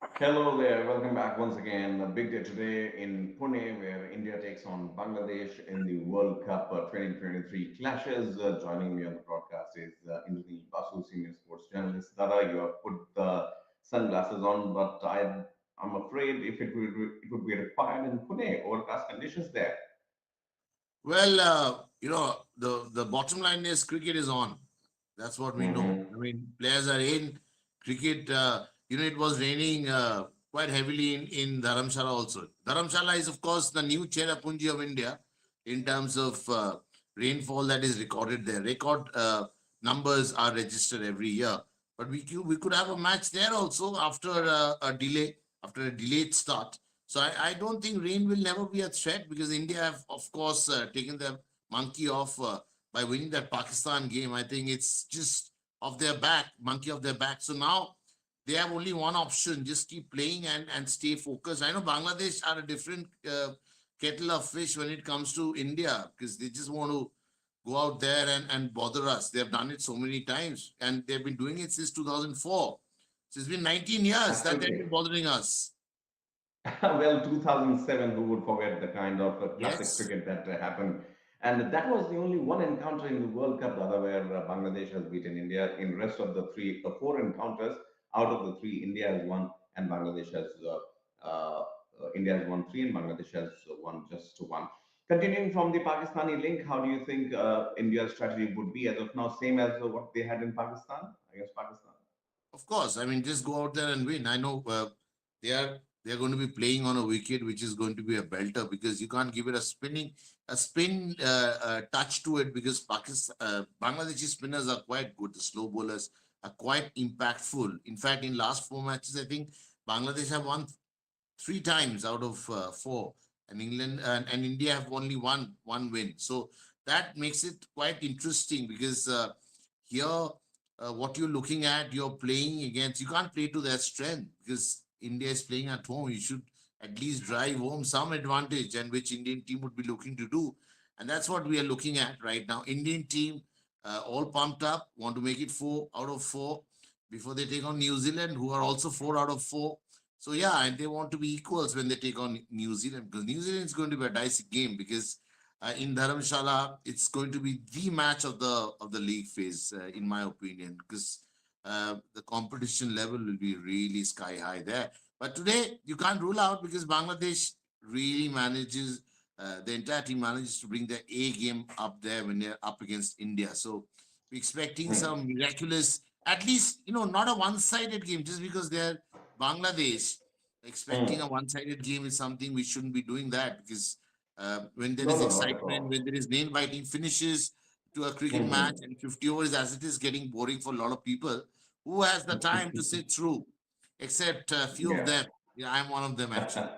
Hello there, welcome back once again. A big day today in Pune where India takes on Bangladesh in the World Cup 2023 clashes. Joining me on the broadcast is Indranil Basu, senior sports journalist. Dada, you have put the sunglasses on, but I'm afraid if it would be required in Pune, overcast conditions there. Well, the bottom line is cricket is on. That's what we know. Hmm. I mean, players are in cricket. It was raining quite heavily in Dharamshala also. Dharamshala is, of course, the new Cherrapunji of India in terms of rainfall that is recorded there. Record numbers are registered every year. But we could have a match there also after after a delayed start. So I don't think rain will never be a threat because India have, of course, taken the monkey off by winning that Pakistan game. I think it's just off their back, monkey off their back. So now they have only one option: just keep playing and stay focused. I know Bangladesh are a different kettle of fish when it comes to India because they just want to go out there and bother us. They have done it so many times and they've been doing it since 2004. So it's been 19 years that they've Absolutely. been bothering us. Well, 2007, who would forget the kind of classic Yes. cricket that happened? And that was the only one encounter in the World Cup, Dada, where Bangladesh has beaten India. In rest of the four encounters, out of the three, India has won, and India has won three, and Bangladesh has won just one. Continuing from the Pakistani link, how do you think India's strategy would be as of now? Same as what they had in Pakistan against Pakistan. Of course, I mean, just go out there and win. I know they are they are going to be playing on a wicket which is going to be a belter because you can't give it a spin touch to it because Bangladeshi spinners are quite good. The slow bowlers are quite impactful. In fact, in last four matches, I think Bangladesh have won three times out of four, and England and India have only one win. So that makes it quite interesting because here, what you're looking at, you're playing against. You can't play to their strength because India is playing at home. You should at least drive home some advantage, and which Indian team would be looking to do, and that's what we are looking at right now. Indian team all pumped up, want to make it 4 out of 4 before they take on New Zealand, who are also 4 out of 4. So yeah, and they want to be equals when they take on New Zealand because New Zealand is going to be a dicey game because in Dharamshala it's going to be the match of the league phase, in my opinion, because the competition level will be really sky high there. But today you can't rule out because Bangladesh really manages. The entire team manages to bring their A game up there when they're up against India. So we're expecting Hmm. some miraculous, at least, not a one-sided game just because they're Bangladesh. Expecting a Hmm. one-sided game is something we shouldn't be doing that because when there No, is no, not at excitement, when all. there is nail-biting finishes to a cricket match Hmm. and 50 overs as it is getting boring for a lot of people, who has the time to sit through? Except a few of Yeah. them. Yeah, I'm one of them actually.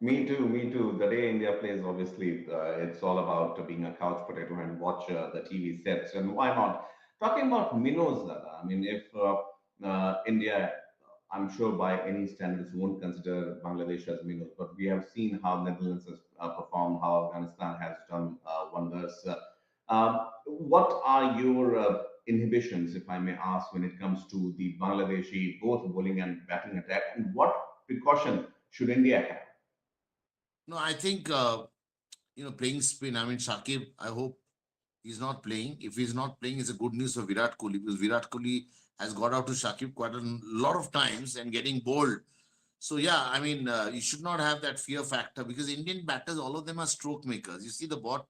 Me too, me too. The day India plays, obviously, it's all about being a couch potato and watch the TV sets. And why not? Talking about minnows, Dada, I mean, if India, I'm sure by any standards, won't consider Bangladesh as minnows, but we have seen how Netherlands has performed, how Afghanistan has done wonders. What are your inhibitions, if I may ask, when it comes to the Bangladeshi both bowling and batting attack, and what precaution should India have? No, I think playing spin. I mean, Shakib. I hope he's not playing. If he's not playing, it's a good news for Virat Kohli because Virat Kohli has got out to Shakib quite a lot of times and getting bowled. So yeah, I mean, you should not have that fear factor because Indian batters, all of them are stroke makers. You see, the ball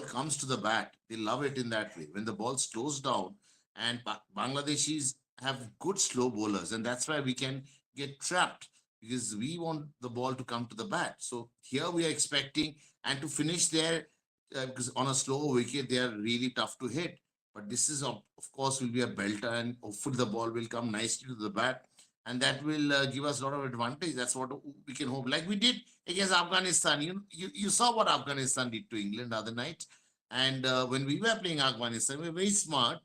comes to the bat. They love it in that way. When the ball slows down, and Bangladeshis have good slow bowlers, and that's why we can get trapped because we want the ball to come to the bat. So here we are expecting and to finish there because on a slow wicket they are really tough to hit. But this is of course will be a belter, and hopefully the ball will come nicely to the bat and that will give us a lot of advantage. That's what we can hope. Like we did against Afghanistan. You saw what Afghanistan did to England the other night. And when we were playing Afghanistan, we were very smart.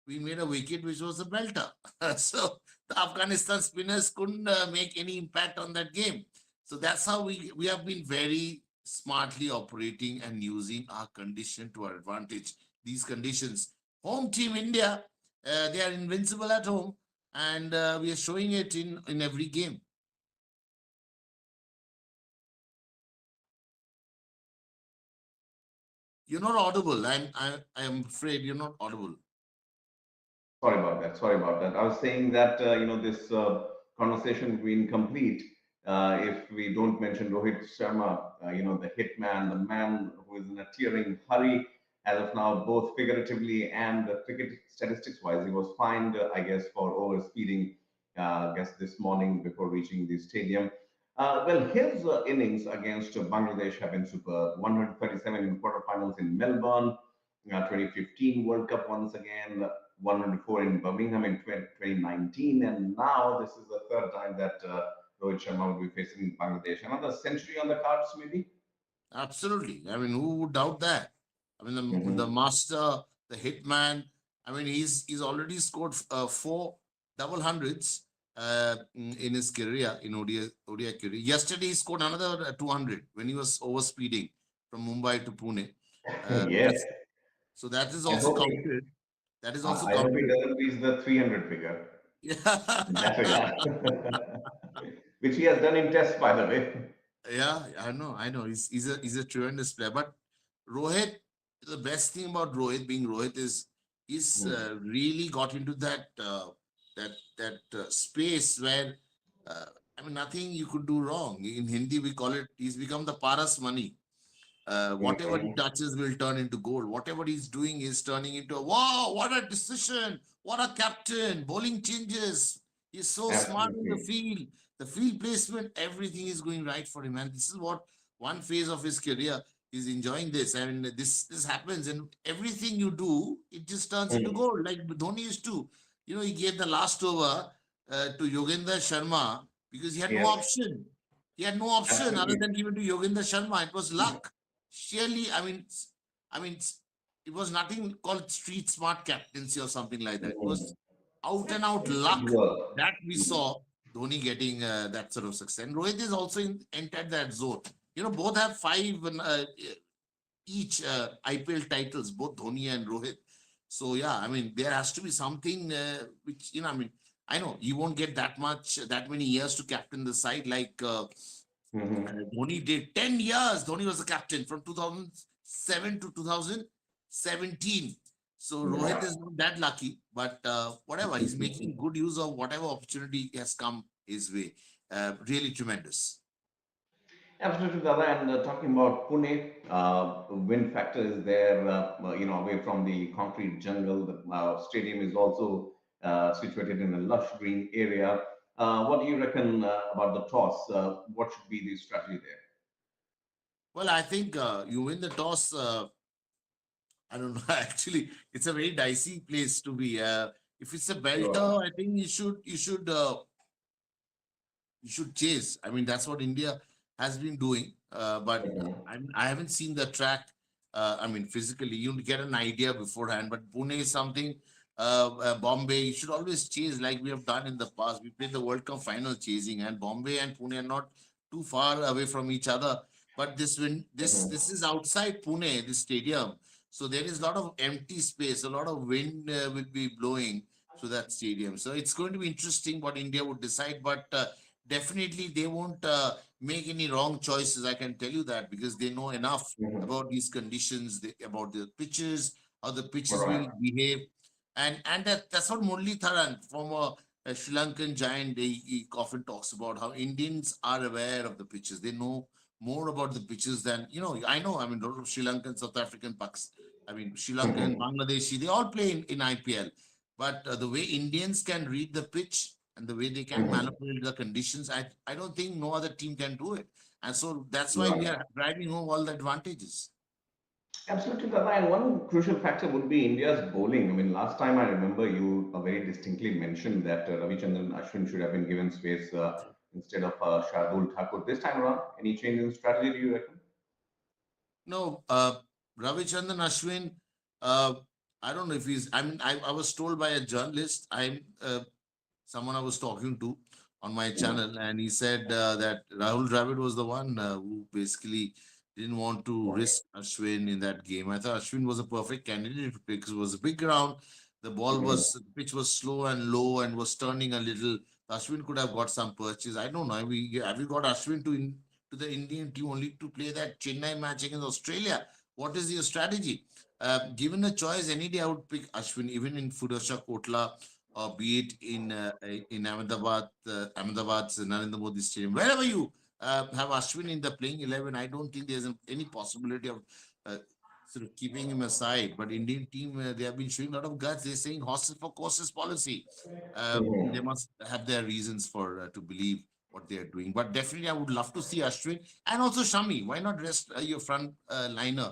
We made a wicket which was a belter. So the Afghanistan spinners couldn't make any impact on that game. So that's how we have been very smartly operating and using our condition to our advantage. These conditions. Home team India, they are invincible at home and we are showing it in every game. You're not audible. I'm afraid you're not audible. Sorry about that. Sorry about that. I was saying that this conversation would be incomplete if we don't mention Rohit Sharma, the hitman, the man who is in a tearing hurry as of now, both figuratively and cricket statistics wise. He was fined, I guess, for overspeeding. I guess this morning before reaching the stadium. Well, his innings against Bangladesh have been superb. 137 in quarterfinals in Melbourne, 2015 World Cup once again, 104 in Birmingham in 2019, and now this is the third time that Rohit Sharma will be facing Bangladesh. Another century on the cards, maybe. Absolutely. I mean, who would doubt that? I mean, the Hmm. master, the hitman. I mean, he's already scored four double hundreds in his career in ODI career. Yesterday, he scored another 200 when he was overspeeding from Mumbai to Pune. Yes, So that is I also hope he, counted. That is also I hope he counted. doesn't reach the 300 figure Yeah. in that regard, which he has done in tests, by the way. Yeah, I know. He's a tremendous player. But Rohit, the best thing about Rohit being Rohit is he's Mm. really got into that space where uh, I mean nothing you could do wrong. In Hindi we call it he's become the paras money. Whatever he Mhm. touches will turn into gold. Whatever he's doing is turning into a wow, what a decision, what a captain, bowling changes. He's so smart in the Absolutely. field. The field placement, everything is going right for him. And this is what one phase of his career is enjoying this. I mean, this happens, and everything you do, it just turns into Mm. gold. Like Dhoni used to, he gave the last over to Yogender Sharma because he had no Yes, option. He had no option other absolutely. than giving to Yogender Sharma. It was luck. Surely, I mean, it was nothing called street smart captaincy or something like that. It was Mm. out and out It luck was. that we Mm. saw Dhoni getting that sort of success. And Rohit is also entered that zone. Both have five each IPL titles, both Dhoni and Rohit. So yeah, I mean, there has to be something which I mean, I know you won't get that many years to captain the side like Mhm. Dhoni did 10 years. Dhoni was the captain from 2007 to 2017. So Rohit is not that lucky, but whatever, he's making good use of whatever opportunity has come his way. Really tremendous. Absolutely, Dada. And talking about Pune, wind factor is there, away from the concrete jungle. The stadium is also situated in a lush green area. What do you reckon about the toss? What should be the strategy there? Well, I think you win the toss. I don't know. Actually, it's a very dicey place to be. If it's a Sure. belter, I think you should chase. I mean, that's what India has been doing. But Mhm. I haven't seen the track. I mean, physically, you get an idea beforehand. But Pune is something. Bombay, you should always chase like we have done in the past. We played the World Cup final chasing, and Bombay and Pune are not too far away from each other. But Mhm. this is outside Pune, this stadium. So there is a lot of empty space. A lot of wind will be blowing through that stadium. So it's going to be interesting what India would decide. But definitely they won't make any wrong choices. I can tell you that because they know enough Mhm. about these conditions, about the pitches, how the All pitches right. will behave, and that's what Murli Tharan, former Sri Lankan giant, he often talks about how Indians are aware of the pitches. They know more about the pitches than I know. I mean, a lot of Sri Lankan, South African, Paks. I mean, Sri Lankan, Bangladeshi, they all play in IPL. But the way Indians can read the pitch and the way they can Mhm. manipulate the conditions, I don't think no other team can do it. And so that's why we Right. are driving home all the advantages. Absolutely, Tata. And one crucial factor would be India's bowling. I mean, last time I remember you very distinctly mentioned that Ravichandran Ashwin should have been given space instead of Shardul Thakur. This time around, any change in strategy, do you reckon? No, Ravichandran Ashwin, uh, I don't know if he's, I mean, I was told by a journalist, someone I was talking to on my Mm. channel, and he said that Rahul Dravid was the one who basically didn't want to Okay. risk Ashwin in that game. I thought Ashwin was a perfect candidate because it was a big ground. The ball was the pitch was slow and low and was turning a little. Ashwin could have got some purchase. I don't know. Have you got Ashwin to the Indian team only to play that Chennai match against Australia? What is your strategy? Given a choice, any day I would pick Ashwin, even in Firozshah Kotla, or be it in Ahmedabad's Narendra Modi Stadium, wherever you have Ashwin in the playing 11. I don't think there's any possibility of uh, sort of keeping him aside. But Indian team, they have been showing a lot of guts. They're saying horses for courses policy. They Mhm. must have their reasons for to believe what they are doing. But definitely, I would love to see Ashwin and also Shami. Why not rest your front liner?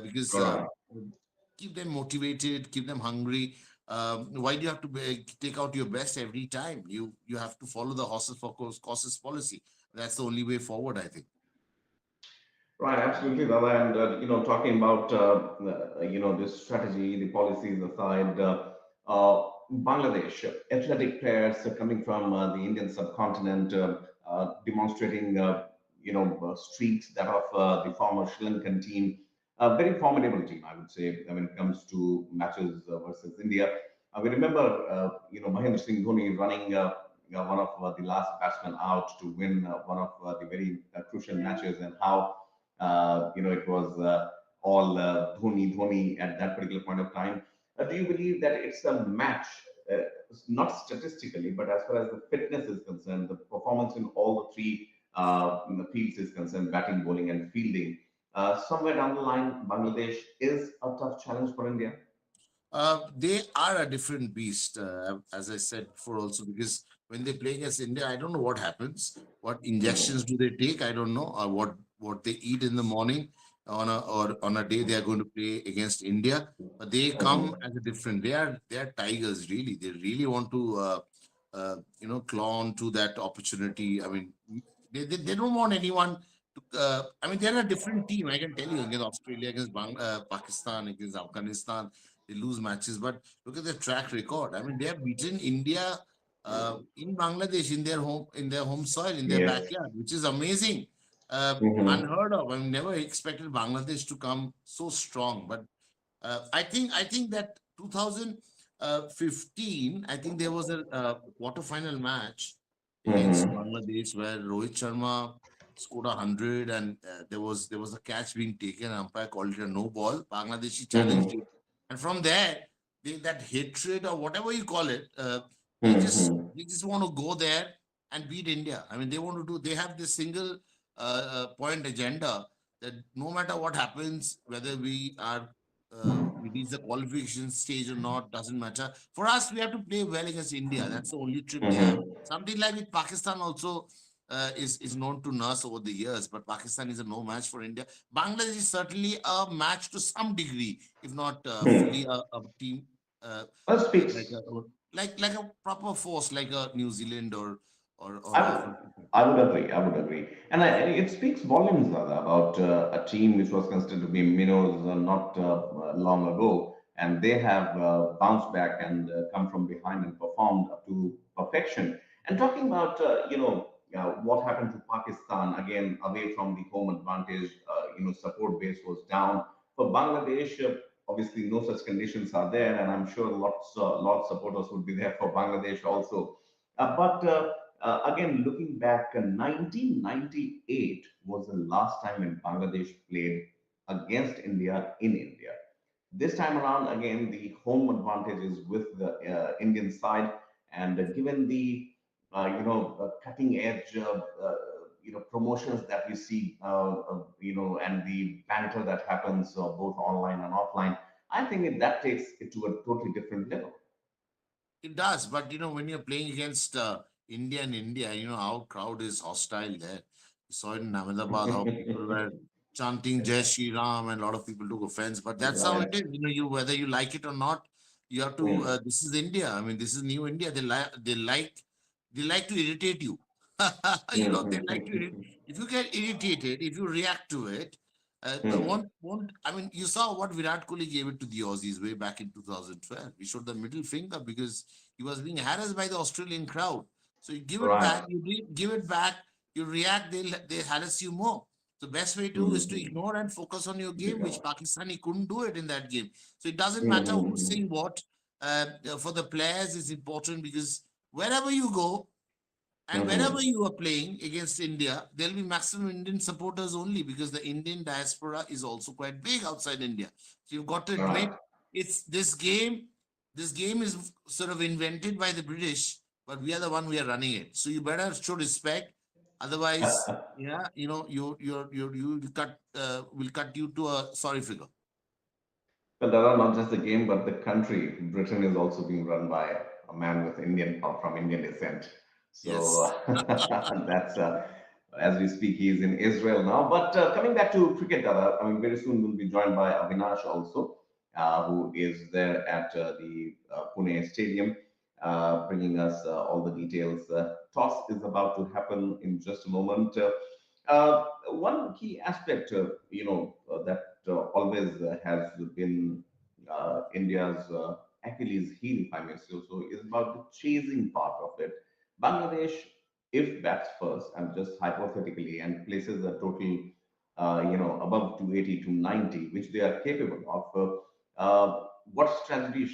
Because Right. keep them motivated, keep them hungry. Why do you have to take out your best every time? You have to follow the horses for courses policy. That's the only way forward, I think. Right, absolutely, Dada. And talking about this strategy, the policies aside, Bangladesh athletic players coming from the Indian subcontinent, demonstrating streaks that of the former Sri Lankan team, a very formidable team, I would say, when it comes to matches versus India. We remember, Mahendra Singh Dhoni running. One of the last batsmen out to win one of the very crucial matches, and how it was all Dhoni, Dhoni at that particular point of time. Do you believe that it's a match, uh, not statistically, but as far as the fitness is concerned, the performance in all the three in the fields is concerned, batting, bowling, and fielding? Somewhere down the line, Bangladesh is a tough challenge for India. They are a different beast, as I said before, also because when they play against India, I don't know what happens. What injections do they take? I don't know, or what they eat in the morning on a day they are going to play against India. But they come Mhm. as a different. They are tigers, really. They really want to claw on to that opportunity. I mean, they don't want anyone to. I mean, they're a different team. I can tell you against Australia, against Pakistan, against Afghanistan they lose matches, but look at the track record. I mean, they have beaten India in Bangladesh in their home soil, in their Yes. backyard, which is amazing, Hmm. unheard of. I mean, never expected Bangladesh to come so strong. But I think that 2015, I think there was a quarterfinal match against Hmm. Bangladesh where Rohit Sharma scored 100 and there was a catch being taken. Umpire called it a no ball. Bangladeshi challenged Hmm. it, and from there, that hatred or whatever you call it, they just Hmm. they just want to go there and beat India. I mean, they want to do. They have this single point agenda that no matter what happens, whether we reach the qualification stage or not, doesn't matter. For us, we have to play well against India. That's the only trip they have. Hmm. Something like with Pakistan also is known to nurse over the years, but Pakistan is a no match for India. Bangladesh is certainly a match to some degree, if not Hmm. fully a team uh, That like speaks. a proper force like a New Zealand or I a would, I would agree. I would agree, and it speaks volumes, Dada, about a team which was considered to be minnows not long ago, and they have bounced back and come from behind and performed up to perfection. And talking about what happened to Pakistan again, away from the home advantage, support base was down for Bangladesh. Obviously, no such conditions are there, and I'm sure lots supporters would be there for Bangladesh also. But again, looking back, 1998 was the last time when Bangladesh played against India in India. This time around, again, the home advantage is with the Indian side, and given the cutting edge promotions that we see, and the banter that happens both online and offline, I think that takes it to a totally different level. It does, but when you're playing against India and India, how crowd is hostile there. You saw it in Ahmedabad how people were chanting Jai Shri Ram and a lot of people took offense. But that's how it Right. is. You whether you like it or not, you have to. Mm. This is India. I mean, this is new India. They like to irritate you. They like to if you get irritated, if you react to it, Mm. won't I mean you saw what Virat Kohli gave it to the Aussies way back in 2012. He showed the middle finger because he was being harassed by the Australian crowd. So you give it back, Right. give it back, you react, they harass you more. The best way to is to Mm. ignore and focus on your game, which Pakistani couldn't do it in that game. So it doesn't matter who's Mm. saying what. for the players is important because wherever you go, and wherever Hmm. you are playing against India, there'll be maximum Indian supporters only because the Indian diaspora is also quite big outside India. So you've got to Right. admit it's this game. This game is sort of invented by the British, but we are the one we are running it. So you better show respect. Otherwise, yeah, you will cut you to a sorry figure. But that are not just the game, but the country. Britain is also being run by a man with Indian from Indian descent. So Yes. that's as we speak, he is in Israel now. But coming back to cricket, Dada, I mean, very soon we'll be joined by Avinash also, who is there at the Pune Stadium, bringing us all the details. Toss is about to happen in just a moment. One key aspect, that always has been India's Achilles heel, if I may say so, is about the chasing part of it. Bangladesh, if bats first, and just hypothetically, and places a total, above 280 to 90, which they are capable of, what strategy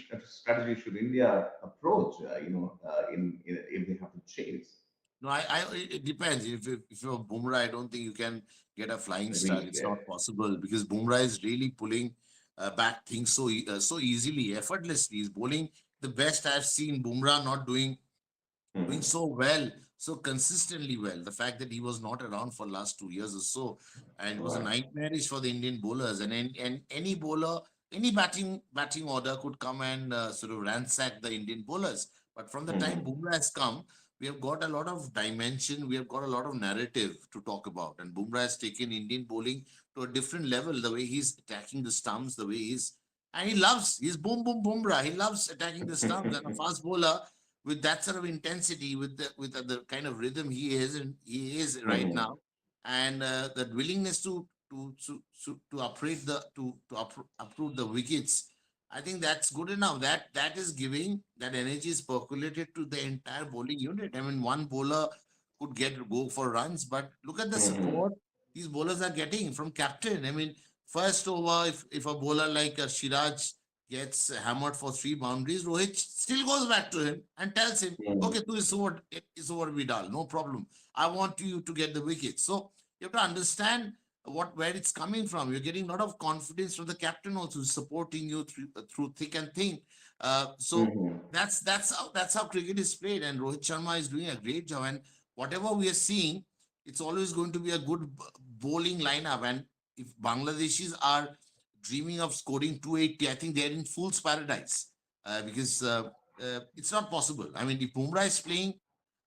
should India approach? If they have to chase, No, it depends. If you're Bumrah, I don't think you can get a flying start. reach It's there. not possible because Bumrah is really pulling back things so easily, effortlessly. He's bowling the best I've seen Bumrah not doing Hmm. so well, so consistently well. The fact that he was not around for last 2 years or so, and it was a Right. nightmarish for the Indian bowlers. And any bowler, any batting order could come and sort of ransack the Indian bowlers. But from the time Hmm. Bumrah has come, we have got a lot of dimension. We have got a lot of narrative to talk about. And Bumrah has taken Indian bowling to a different level. The way he's attacking the stumps, the way and he's boom boom Bumrah. He loves attacking the stumps. And a fast bowler with that sort of intensity, with the kind of rhythm he is right Hmm. now, and that willingness to uproot uproot the wickets. I think that's good enough. That is giving that energy is percolated to the entire bowling unit. I mean, one bowler could go for runs, but look at the Hmm. support these bowlers are getting from captain. I mean, first over, if a bowler like Shiraj gets hammered for 3 boundaries, Rohit still goes back to him and tells him, Hmm. okay, tu is over Vidal, no problem. I want you to get the wicket. So you have to understand where it's coming from. You're getting a lot of confidence from the captain also supporting you through thick and thin. So Hmm. that's how cricket is played, and Rohit Sharma is doing a great job. And whatever we are seeing, it's always going to be a good bowling lineup. And if Bangladeshis are dreaming of scoring 280, I think they're in fool's paradise because it's not possible. I mean, if Bumrah is playing,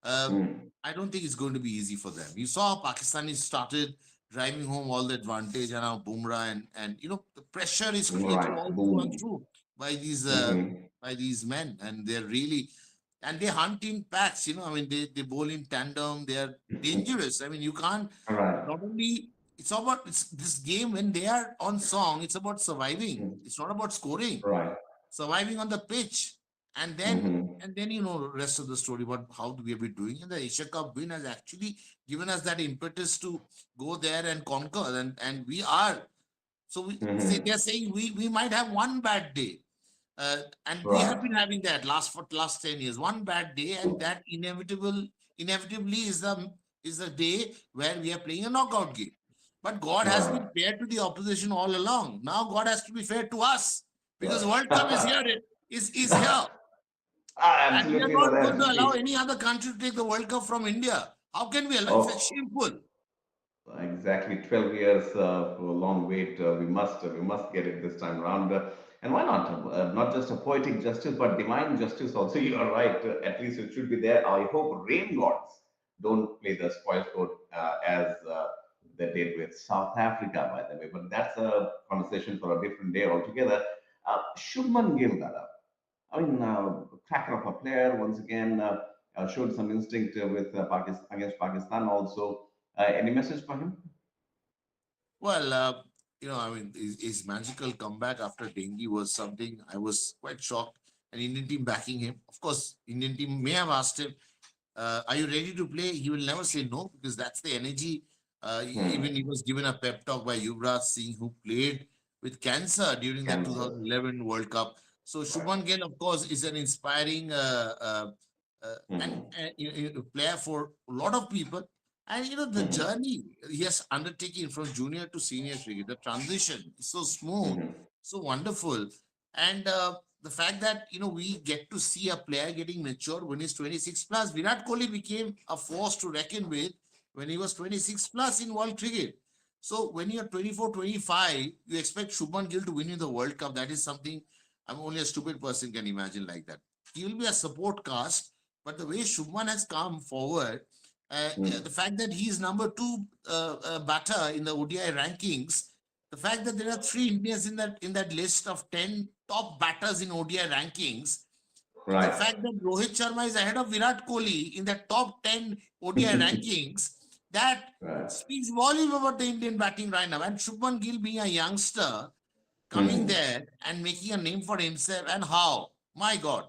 uh, Hmm. I don't think it's going to be easy for them. You saw Pakistanis started driving home all the advantage, and now Bumrah and the pressure is created Right. all through and Boom. through by these uh, Hmm. by these men, and they're really and they hunt in packs. I mean, they bowl in tandem. They are dangerous. I mean, you can't Right. not only it's this game when they are on song, it's about surviving. Hmm. It's not about scoring. Right. Surviving on the pitch. And then Hmm. and then rest of the story about how we have been doing. And the Asia Cup win has actually given us that impetus to go there and conquer. And we are. So they're Hmm. saying we might have one bad day. And we have Right. been having that last 10 years, one bad day, and that inevitably is the day where we are playing a knockout game. But God has Right. been fair to the opposition all along. Now God has to be fair to us because World Cup is Right. here. Is here, and we are Absolutely, not going Naren. to allow See, any other country to take the World Cup from India. How can we allow? It's oh, shameful. exactly 12 years for a long wait. We must get it this time around. And why not? Not just a poetic justice, but divine justice also. You are right. At least it should be there. I hope rain gods don't play the spoil sport as they did with South Africa, by the way. But that's a conversation for a different day altogether. Shubman Gill, Dada. I mean, cracker of a player once again showed some instinct with Pakistan against Pakistan. Also, any message for him? Well, I mean, his magical comeback after dengue was something I was quite shocked. An Indian team backing him. Of course, Indian team may have asked him, "Are you ready to play?" He will never say no because that's the energy. Even Hmm. he was given a pep talk by Yuvraj Singh, who played with cancer during the Cancer. 2011 World Cup. So Right. Shubman Gill, of course, is an inspiring Hmm. player for a lot of people. And the Hmm. journey he has undertaken from junior to senior cricket, the transition is so smooth, Hmm. so wonderful. And the fact that we get to see a player getting mature when he's 26 plus. Virat Kohli became a force to reckon with when he was 26 plus in world cricket. So when you're 24, 25, you expect Shubman Gill to win you the World Cup. That is something only a stupid person can imagine like that. He will be a support cast, but the way Shubman has come forward, the Hmm. fact that he is number two batter in the ODI rankings, the fact that there are three Indians in that list of 10 top batters in ODI rankings, the Right. fact that Rohit Sharma is ahead of Virat Kohli in the top 10 ODI rankings, that Right. speaks volume about the Indian batting right now. And Shubman Gill being a youngster, coming Hmm. there and making a name for himself, and how, my God,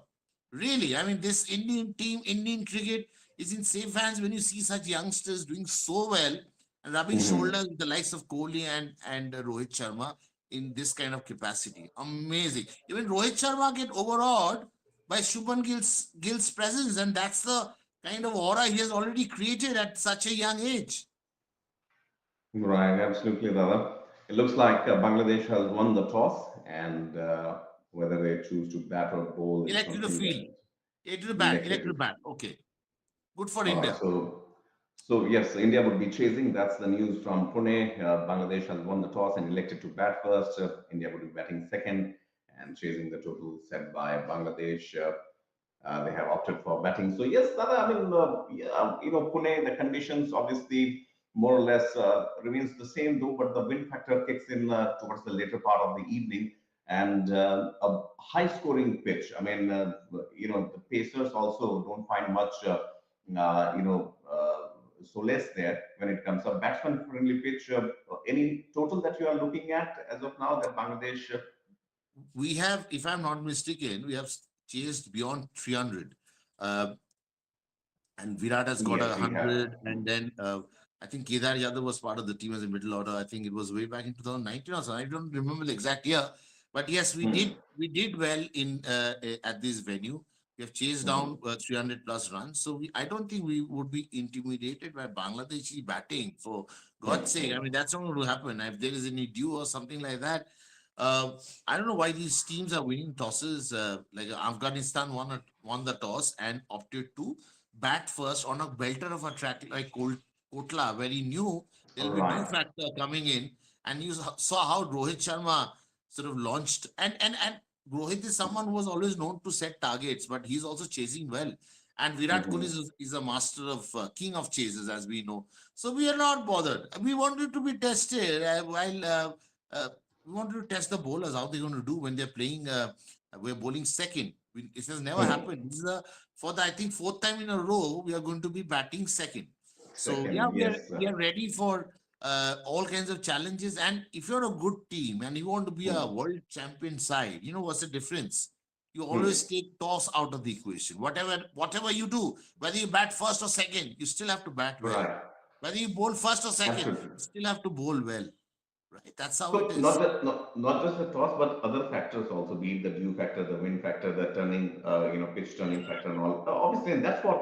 really, this Indian team, Indian cricket is in safe hands when you see such youngsters doing so well and rubbing Hmm. shoulders with the likes of Kohli and Rohit Sharma in this kind of capacity. Amazing. Even Rohit Sharma get overawed by Shubman Gill's presence, and that's the kind of aura he has already created at such a young age. Right, absolutely, Dada. It looks like Bangladesh has won the toss, and whether they choose to bat or bowl is Elected the something field, that elected elected the to. bat. Okay, good for All right, India. so yes, India would be chasing. That's the news from Pune. Bangladesh has won the toss and elected to bat first. India would be batting second and chasing the total set by Bangladesh. They have opted for batting. So yes, Dada, yeah, Pune, the conditions obviously more or less remains the same though, but the wind factor kicks in towards the later part of the evening and a high scoring pitch. The Pacers also don't find much, solace there when it comes up. Batsman friendly pitch. Any total that you are looking at as of now that Bangladesh? We have, if I'm not mistaken, we have chased beyond 300. Uh, and Virat has got a Yes, we have. 100. And then I think Kedar Yadav was part of the team as a middle order. I think it was way back in 2019 or something. I don't remember the exact year. But yes, we Hmm. did we did well in at this venue. We have chased down Hmm. 300 plus runs. So I don't think we would be intimidated by Bangladeshi batting. For God's sake, Hmm. that's not going to happen. If there is any dew or something like that, uh, I don't know why these teams are winning tosses. Like Afghanistan won the toss and opted to bat first on a belter of a track like Kotla, where he knew there'll be dew Right. factor coming in, and you saw how Rohit Sharma sort of launched. And Rohit is someone who was always known to set targets, but he's also chasing well. And Virat Kohli Hmm. is a master of king of chases, as we know. So we are not bothered. We wanted to be tested while we wanted to test the bowlers how they're going to do when they're playing. We're bowling second. This has never Hmm. happened. This is for the I think fourth time in a row we are going to be batting second. So yeah, Second, we are yes. we are ready for all kinds of challenges. And if you're a good team and you want to be a Hmm. world champion side, you know what's the difference? You always Hmm. take toss out of the equation. Whatever you do, whether you bat first or second, you still have to bat well. Right. Whether you bowl first or second, Absolutely. you still have to bowl well. Right? That's how it So is. not just the toss, but other factors also, be it the dew factor, the wind factor, the turning, pitch turning factor, and all. Obviously, and that's what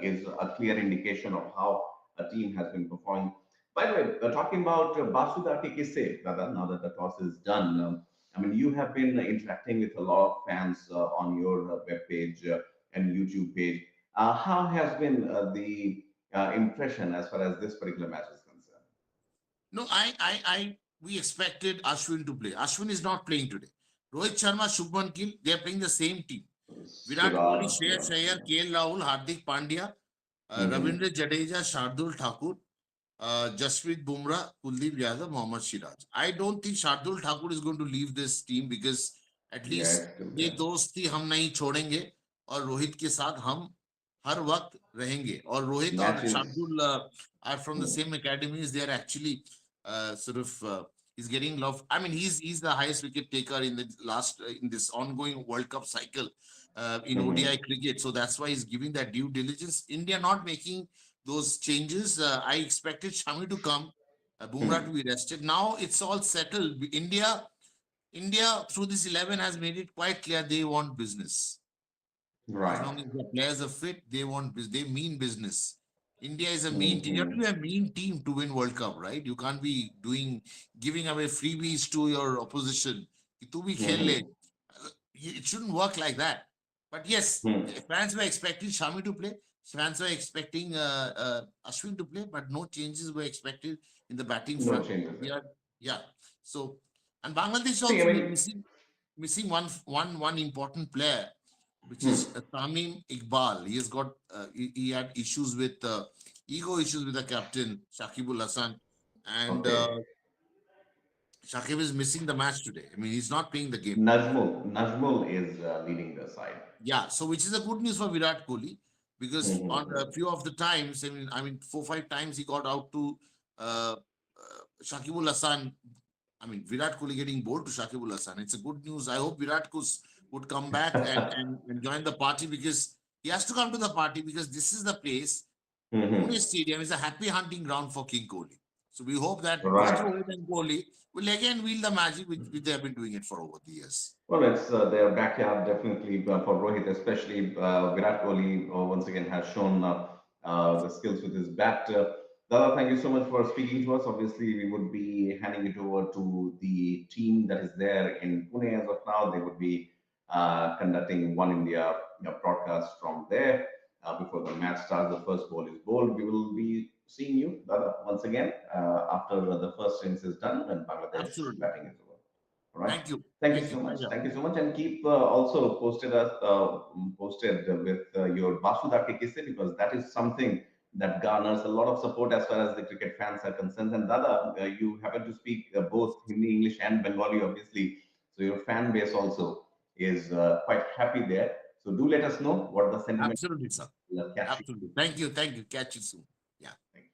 is a clear indication of how a team has been performing. By the way, talking about Basuda Kikise, Radha, now that the toss is done, you have been interacting with a lot of fans on your web page and YouTube page. How has been the impression as far as this particular match is concerned? No, we expected Ashwin to play. Ashwin is not playing today. Rohit Sharma, Shubman Gill, they are playing the same team. Virat Kohli, Suraj. Shreyas Iyer, KL Rahul, Hardik Pandya, Mhm. Ravindra Jadeja, Shardul Thakur, Jasprit Bumrah, Kuldeep Yadav, Mohammad Siraj. I don't think Shardul Thakur is going to leave this team because at Yeah, least it's still ये there. दोस्ती हम नहीं छोड़ेंगे और रोहित के साथ हम हर वक्त रहेंगे और रोहित और Matches. Shardul are from the Hmm. same academies. They are actually sort of he's getting love. He's the highest wicket taker in the last in this ongoing World Cup cycle in ODI Mhm. cricket. So that's why he's giving that due diligence. India not making those changes. I expected Shami to come, Bumrah to Hmm. be rested. Now it's all settled. India India through this 11 has made it quite clear they want business. As Right. long as the players are fit, they want they mean business. India is a mean team. You have to Hmm. be a mean team to win World Cup, right? You can't be giving away freebies to your opposition. कि तू भी खेल ले. Hmm. It shouldn't work like that. But yes, Hmm. fans were expecting Shami to play. Fans were expecting Ashwin to play, but no changes were expected in the batting No front. changes We there. are, yeah. So, and Bangladesh is See, I also mean, missing one important player, which is hmm. Tamim Iqbal. He has got he had issues with ego issues with the captain Shakibul Hassan, and Okay. Shakib is missing the match today. I mean, he's not playing the game. Najmul is leading the side. Yeah, so which is a good news for Virat Kohli because on Hmm. a few of the times, I mean, 4 5 times he got out to Shakibul Hassan. I mean, Virat Kohli getting bowled to Shakibul Hassan. It's a good news. I hope Virat would come back and join the party because he has to come to the party because this is the place. Pune Hmm. Stadium is a happy hunting ground for King Kohli. So we hope that both Right. Rohit and Kohli will again wheel the magic which they have been doing it for over the years. Well, it's their backyard definitely for Rohit, especially Virat Kohli. Once again, has shown the skills with his bat. Dada, thank you so much for speaking to us. Obviously, we would be handing it over to the team that is there in Pune as of now. They would be conducting One India broadcast from there before the match starts. The first ball is bowled. We will be seeing you, Dada, once again after the first innings is done and Bangladesh Absolutely. batting is over. All right. Thank you. Thank you Thank you. so much. Pleasure. Thank you so much, and keep also posted with your Basuda Kekise because that is something that garners a lot of support as far as the cricket fans are concerned. And Dada, you happen to speak both Hindi, English, and Bengali, obviously. So your fan base also is quite happy there. So do let us know what the sentiment. Absolutely, sir. We'll catch you. Absolutely. Thank you. Thank you. Catch you soon. Yeah. Thank you.